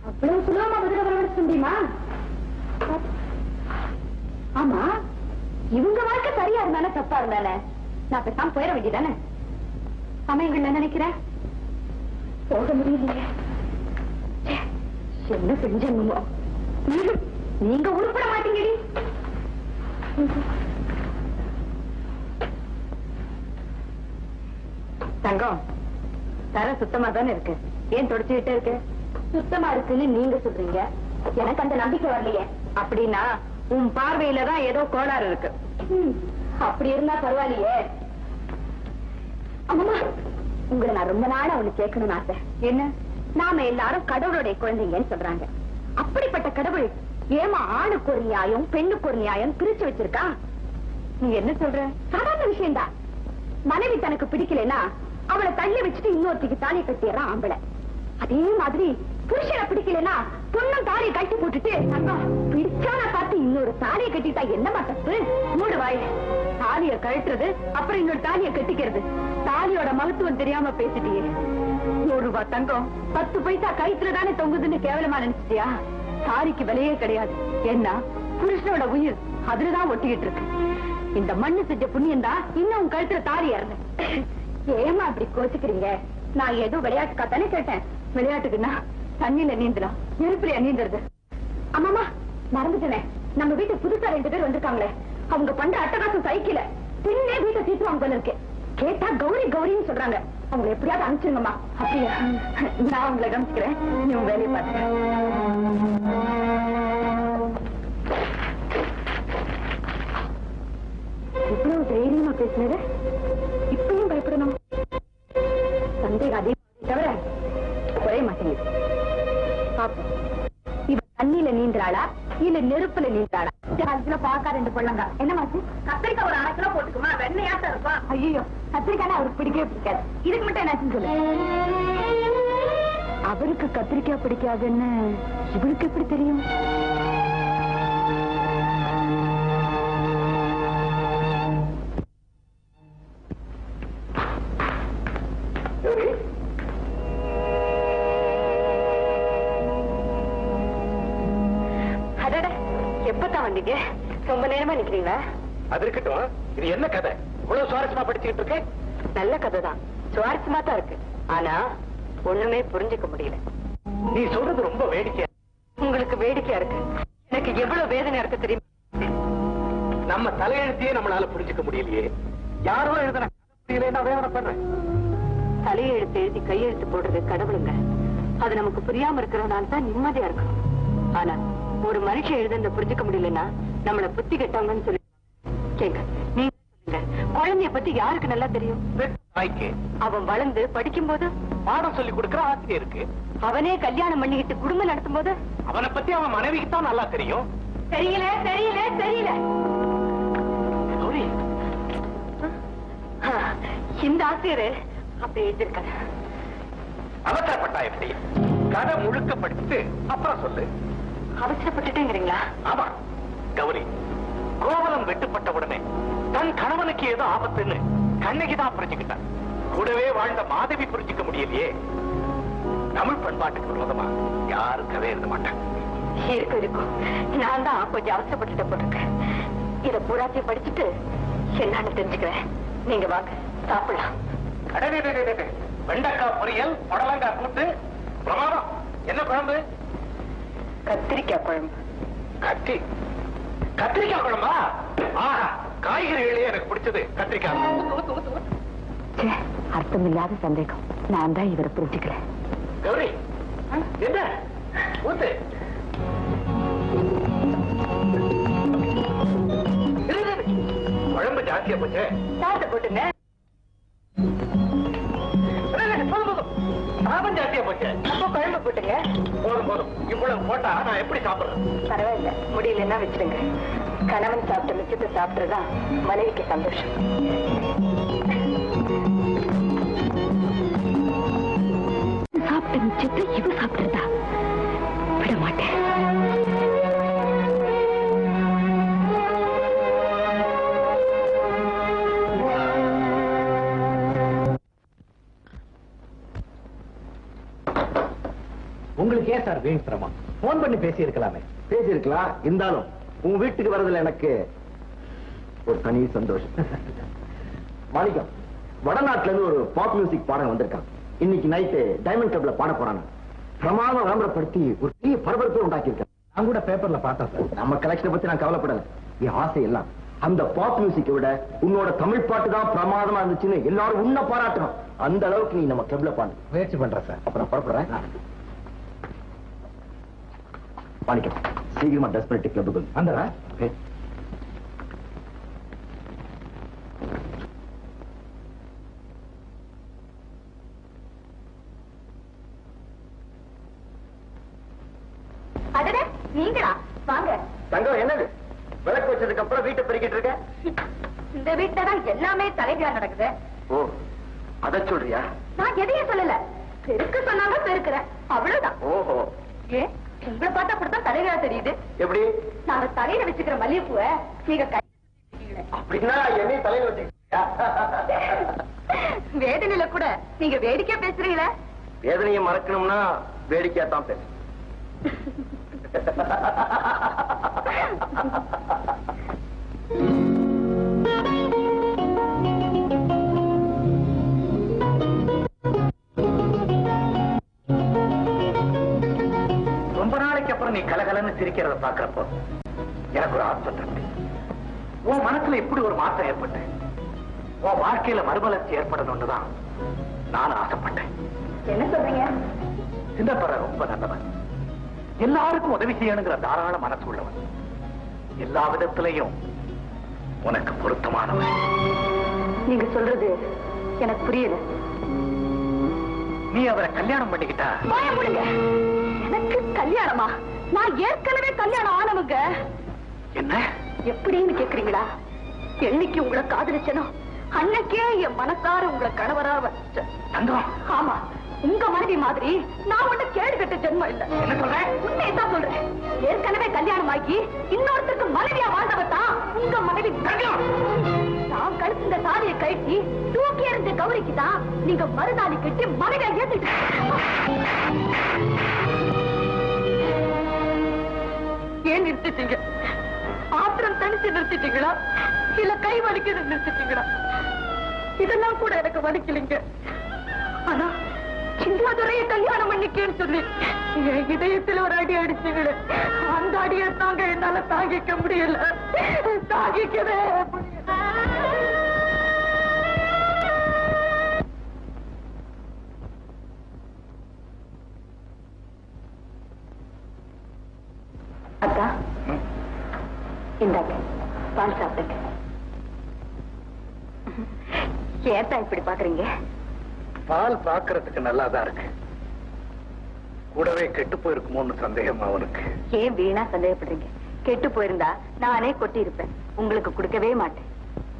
அவ்வளவு சுலபமா குதிரை வரவழைச்சு முடியுமா? ஆமா, இவங்க வாழ்க்கை சரியா இருந்தானே தப்பா இருந்தானே நான் பேசாம போயிட வேண்டியதானே? சமயங்கள்ல நினைக்கிறேன் போக முடியலையே. என்ன செஞ்சீங்க? நீங்க உருப்பட மாட்டீங்கடி. தங்கம், தர சுத்தமா தானே இருக்கு, ஏன் தொடச்சுக்கிட்டே இருக்கு? சுத்தமா இருக்குன்னு நீங்க சொல்றீங்க, எனக்கு அந்த நம்பிக்கை வரலையே. அப்படின்னா உன் பார்வையில தான் ஏதோ கோளாறு இருக்கு. அப்படி இருந்தா பரவாயில்லையே. அம்மா, உங்களை நான் ரொம்ப நாளா ஒண்ணு கேட்கணும்னு ஆசை. என்ன? நாம எல்லாரும் கடவுளுடைய குழந்தைங்கன்னு சொல்றாங்க. அப்படிப்பட்ட கடவுள் ஏமா ஆணுக்கு ஒரு நியாயம் பெண்ணுக்கு ஒரு நியாயம் பிரிச்சு வச்சிருக்கா? நீ என்ன சொல்ற? சாதாரண விஷயம்தான். மனைவி தனக்கு பிடிக்கலன்னா அவளை தள்ளி வச்சுட்டு இன்னொருத்திக்கு தாலி கட்டிடுறான் ஆம்பளை. அதே மாதிரி புருஷனை பிடிக்கலன்னா பொண்ணும் தாலியை கட்டி போட்டுட்டு பிடிச்சான பார்த்து இன்னொரு தாலியை கட்டிட்டா என்னமா தப்பு? மூடு வாய். தாலியை கழட்டுறது அப்புறம் இன்னொரு தாலியை கட்டிக்கிறது. தாலியோட மகத்துவம் தெரியாம பேசிட்டியே. 100 ரூபாய் தங்கம் 10 பைசா கயிற்றுல தானே தொங்குதுன்னு கேவலமா நினைச்சிட்டியா? தாலிக்கு விலையே கிடையாது. ஏன்னா புருஷனோட உயிர் அதுலதான் ஒட்டிக்கிட்டு இருக்கு. இந்த மண்ணு செஞ்ச புண்ணியம் தான் இன்னும் கழுத்துல தாலி ஏறல. ஏமா அப்படி கோச்சுக்கிறீங்க? நான் ஏதோ விளையாட்டுக்காத்தானே கேட்டேன். விளையாட்டுக்குன்னா தண்ணியில நீந்தலாம், நெருப்புலையா நீந்துறது? ஆமாமா, மறந்துட்டேனே, நம்ம வீட்டுக்கு புதுசா 2 பேர் வந்திருக்காங்களே, அவங்க பண்ற அட்டகாசம் சைக்கிள பின்னே வீட்டை தீர்த்துவாங்க போல இருக்கு. கேட்டா கௌரி கௌரின்னு சொல்றாங்க. அவங்களை எப்படியாவது அனுப்பிச்சிருங்கம்மா. அப்படியா? நான் உங்களை கவனிச்சுக்கிறேன், நீ உங்க வேலையை பார்த்து. இவ்வளவு தைரியமா பேசினது இப்பயும் பயப்படணும்? சந்தேகம் அதிகம் தவிர குறைய மாட்டேங்குது. பாப்போம், இவ தண்ணியில நீந்துறாளா இல்ல நெருப்புல நீந்துறாளா? 4 கிலோ பாக்கா 2 பொள்ளங்க. என்ன மாச்சு? கத்திரிக்காய் ஒரு 1/2 கிலோ போட்டுக்குமா, வெண்ணையாட்டம் இருக்கும். ஐயோ, கத்திரிக்காய் அவருக்கு பிடிக்கவே பிடிக்காது. இதுக்கு மட்டும் என்னாச்சுன்னு சொல்லு. அவருக்கு கத்திரிக்காய் பிடிக்காதுன்னு இவளுக்கு எப்படி தெரியும்? எப்பதான் வந்தீங்க? ரொம்ப நேரமா நிக்கிறீங்களா? அது இருக்கட்டும், இது என்ன கதை? இவ்வளவு சுவாரஸ்யமா படிச்சுக்கிட்டு இருக்கு? நல்ல கதை தான், சுவாரஸ்யமா தான் இருக்கு. ஆனா ஒண்ணுமே புரிஞ்சுக்க முடியல. நீ சொல்றது ரொம்ப வேடிக்கையா. உங்களுக்கு வேடிக்கையா இருக்கு, எனக்கு எவ்வளவு வேதனை இருக்கு தெரியுமா? நம்ம தலையெழுத்தையே நம்மளால புரிஞ்சுக்க முடியலையே. யாரோ எழுதுன நான் வேதனை பண்றேன். தலையெழுத்து எழுதி கையெழுத்து போடுறது கடவுளுங்க. அது நமக்கு புரியாம இருக்கிறதுனால தான் நிம்மதியா இருக்கணும். ஆனா ஒரு மனுஷன் எழுதுறத புரிஞ்சுக்க முடியலன்னா நம்மள புத்தி கெட்டவங்கன்னு சொல்லி கேங்க. நீங்க சொல்லுங்க, குழந்தைய பத்தி யாருக்கு நல்லா தெரியும்? அவன் வளர்ந்து படிக்கும் போது பாடம் சொல்லி கொடுக்கிற ஆசிரியர் இருக்கு. அவனே கல்யாணம் பண்ணிக்கிட்டு குடும்பம் நடத்தும் போது அவனை பத்தி அவன் மனைவிக்கு தான் நல்லா தெரியும். தெரியல தெரியல தெரியல. இந்த ஆசிரியர் அப்படி எழுதியிருக்காரு. அவசரப்பட்டா எப்படி? கதை முழுக்க படிச்சுட்டு அப்புறம் சொல்லு. அவசரப்பட்டுட்டேங்கிறீங்களா? ஆமா கௌரி, கோவலம் வெட்டுப்பட்ட உடனே தன் கணவனுக்கு ஏதோ ஆபத்துன்னு கண்ணகிதான் புரிஞ்சுக்கிட்டான். கூடவே வாழ்ந்த மாதவி புரிஞ்சுக்க முடியலையே. தமிழ் பண்பாட்டுக்கு விரோதமா யாரும் கதை எழுத மாட்டாங்க. இருக்கும் இருக்கும், நான் தான் கொஞ்சம் அவசரப்பட்டுட்ட போட்டிருக்கேன். இத பூராத்தையும் படிச்சுட்டு என்னன்னு தெரிஞ்சுக்கிறேன். நீங்க வாங்க சாப்பிடலாம். வெண்டைக்காய் பொரியல், புடலங்காய் கூட்டு, பிரமாதம். என்ன குழம்பு? கத்திரிக்காய் குழம்பு. கத்திரிக்காய் குழம்பா? ஆஹா, காய்கறிகளே எனக்கு பிடிச்சது கத்திரிக்காய். அர்த்தமில்லாத சந்தேகம். நான் தான் இவரை புரிஞ்சுக்கிறேன். கௌரி, என்ன ஊத்து? குழம்பு ஜாஸ்தியா போச்சு. சாப்பிட்டு போட்டுங்க. சாதம் ஜாஸ்தியா போச்சு. அப்போ குழம்பு போட்டுங்க. போதும் போதும், இவ்வளவு போட்டா நான் எப்படி சாப்பிடுறேன்? பரவாயில்ல, முடியலன்னா வச்சிருங்க. கணவன் சாப்பிட்ட மிச்சத்தை சாப்பிட்டுறதான் மனைவிக்கு சந்தோஷம். சாப்பிட்ட மிச்சத்தை இவ சாப்பிட்டுறதா விட மாட்டேன். உங்களுக்கு ஏன் சார் வீண் சிரமம்? போன் பண்ணி பேசி இருக்கலாமே. பேசியிருக்கலாம், இருந்தாலும் உங்க வீட்டுக்கு வர்றதுல எனக்கு ஒரு தனி சந்தோஷம். மாணிக்கம், வடநாட்டுல இருந்து ஒரு பாப் மியூசிக் பாடம் வந்திருக்கான். இன்னைக்கு நைட்டு டைமண்ட் கிளப்ல பாட போறாங்க. பிரமாதம் விளம்பரப்படுத்தி ஒரு பெரிய பரபரப்பை உண்டாக்கி இருக்கேன். நான் கூட பேப்பர்ல பார்த்தேன் சார். நம்ம கலெக்ஷனை பத்தி நான் கவலைப்படல. என் ஆசை எல்லாம் அந்த பாப் மியூசிக்கை விட உன்னோட தமிழ் பாட்டு தான் பிரமாதமா இருந்துச்சுன்னு எல்லாரும் உன்னை பாராட்டணும். அந்த அளவுக்கு நீ நம்ம கிளப்ல பாடு. முயற்சி பண்றேன் சார். அப்புறம் புறப்படுறேன். மாணிக்கம், சீக்கிரமா ட்ரெஸ் பண்ணிட்டு கிளப்புக்கு வந்துடுறேன். அடடே, நீங்களா? வாங்க. தங்கம், என்னது விளக்கு வச்சதுக்கு அப்புறம் வீட்டை பெருக்கிட்டு இருக்க? இந்த வீட்டுல தான் எல்லாமே தலைவியா நடக்குது. ஓ, அத சொல்றியா? நான் எதையும் சொல்லல. பெருக்க சொன்னாங்க, பெருக்கிறேன், அவ்வளவுதான். ஓஹோ. ஏன் உங்களை பார்த்தா அப்படித்தான் தலைவியா தெரியுது? எப்படி? நாங்க தலையில வச்சுக்கிற மல்லிகைப்பூவை நீங்க கை அப்படின்னா என்னையும் தலையில வச்சுக்கிட்டியா? வேதனையில கூட நீங்க வேடிக்கையா பேசுறீங்களே. வேதனையை மறக்கணும்னா வேடிக்கையா தான் பேச. ரொம்ப நாளைக்கு அப்புறம் நீ கலகலன்னு சிரிக்கிறத பாக்குறப்போ எனக்கு ஒரு ஆத்ம திருப்தி. உன் மனசுல இப்படி ஒரு மாற்றம் ஏற்பட்டு உன் வாழ்க்கையில மறுமலர்ச்சி ஏற்படணும்னுதான் நானும் ஆசைப்பட்டேன். என்ன சொல்றீங்க? சின்னப்பற ரொம்ப நல்லவன். எல்லாருக்கும் உதவி செய்யணுங்கிற தாராள மனசு உள்ளவன். எல்லா விதத்திலையும் உனக்கு பொருத்தமானவன். நீங்க சொல்றது எனக்கு புரியல. நீ அவரை கல்யாணம் பண்ணிக்கிட்டா? வாய மூடுங்க. எனக்கு கல்யாணமா? நான் ஏற்கனவே கல்யாணம் ஆனவங்க. என்ன எப்படின்னு கேக்குறீங்களா? என்னைக்கு உங்களை காதலிச்சனோ அன்னைக்கே என் மனசார உங்களை கணவரா வச்சேன். தங்கம், ஆமா, உங்க மனைவி மாதிரி நான் ஒண்ணு கேடு கட்ட ஜென்மம் இல்ல. என்ன சொல்ற? உண்மையதான் சொல்றேன். ஏற்கனவே கல்யாணம் ஆகி இன்னொருத்தருக்கு மனைவியா வாழ்ந்தவ தான் உங்க மனைவி. நான் கழுத்துங்க தாலியை கட்டி தூக்கி எறிஞ்ச கௌரிக்கு தான் நீங்க மறுதாலி கட்டி மனைவியா ஏத்துட்டு. ஏன் நிறுத்திட்டீங்க? ஆத்திரம் தனிச்சு நிறுத்திட்டீங்களா, இல்ல கை வலிக்கிறது நிறுத்திட்டீங்களா? இதெல்லாம் கூட எனக்கு வலிக்கலைங்க. ஆனா சின்னதுரைய கல்யாணம் பண்ணிக்கேன்னு சொல்லி என் இதயத்தில் ஒரு அடி அடிச்சுங்களே, அந்த அடியை தாங்க என்னால தாங்கிக்க முடியல. தாங்கிக்கவே அக்கா, இந்தாங்க பால் சாப்பிடுங்க. ஏத்தா இப்படி பாக்குறீங்க? பால் பாக்குறதுக்கு நல்லாதான் இருக்கு. கூடவே கெட்டு போயிருக்குமோன்னு சந்தேகமா அவனுக்கு. ஏன் வீணா சந்தேகப்படுறீங்க? கெட்டு போயிருந்தா நானே கொட்டி இருப்பேன். உங்களுக்கு கொடுக்கவே மாட்டேன்.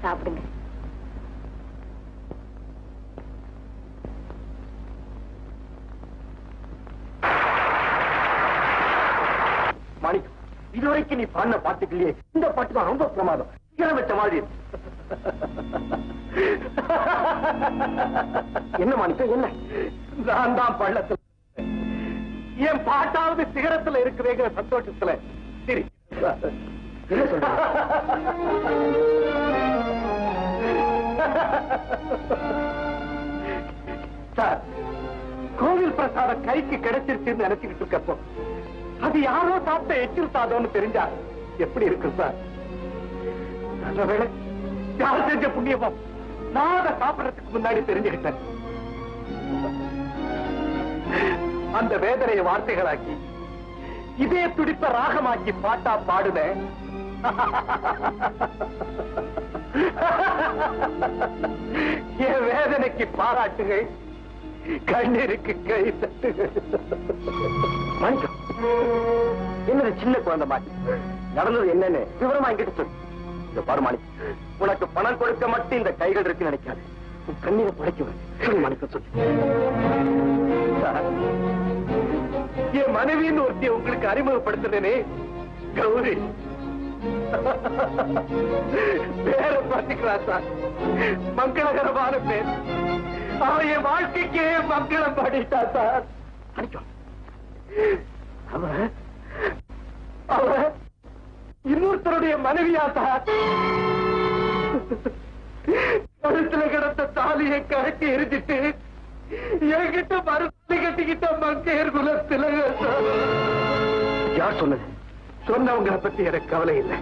சாப்பிடுங்க. மாணிக்கம், இதுவரைக்கும் நீ பாடின பாட்டுக்குள்ளேயே இந்த பாட்டு தான் ரொம்ப பிரமாதம். வச்ச மாதிரி. என்ன மாணிக்கம், என்ன? நான் தான் பள்ளத்துல என் பாட்டாவது சிகரத்துல இருக்குதுங்கிற சந்தோஷத்துல சரி. என்ன சொல்ற? சார், கோவில் பிரசாதம் கைக்கு கிடைச்சிருச்சுன்னு நினைச்சுக்கிட்டு இருக்கப்போ அது யாரோ சாப்பிட்ட எச்சில் சாதம்னு தெரிஞ்சா எப்படி இருக்கு சார்? நல்ல வேளை யார் செஞ்ச புண்ணியமோ நான் அதை சாப்பிடறதுக்கு முன்னாடி தெரிஞ்சுக்கிட்டேன். அந்த வேதனையை வார்த்தைகளாக்கி இதே துடிப்ப ராகமாக்கி பாட்டா பாடுவேன். என் வேதனைக்கு பாராட்டுகள், கண்ணீருக்கு கை தட்டுகள். மாணிக்கம், என்னது சின்ன குழந்தை மாதிரி நடந்தது என்னன்னு விவரமா என்கிட்ட சொல்லு. இந்த பாரு மாணிக்கம், உனக்கு பணம் கொடுக்க மட்டும் இந்த கைகள் இருக்குன்னு நினைக்காது. உன் கண்ணீரை படைக்க சொல்லு மாணிக்கம், சொல்லு. என் மனைவின்னு ஒருத்திய உங்களுக்கு அறிமுகப்படுத்தினே கௌரி. பேர பாத்துக்கிறா சார், மங்களகரமான பேர். அவன் என் வாழ்க்கைக்கே மங்களம் பாடிட்டா சார். மாணிக்கம், அவ அவ இன்னொருத்தருடைய மனைவியா சார். கழுத்துல கிடந்த தாலியை கழட்டி எரிஞ்சிட்டு என்கிட்ட மறுபடி கட்டிக்கிட்ட மங்கையர் குலத்தில. யார் சொன்னது? சொன்னவங்களை பத்தி எனக்கு கவலை இல்லை.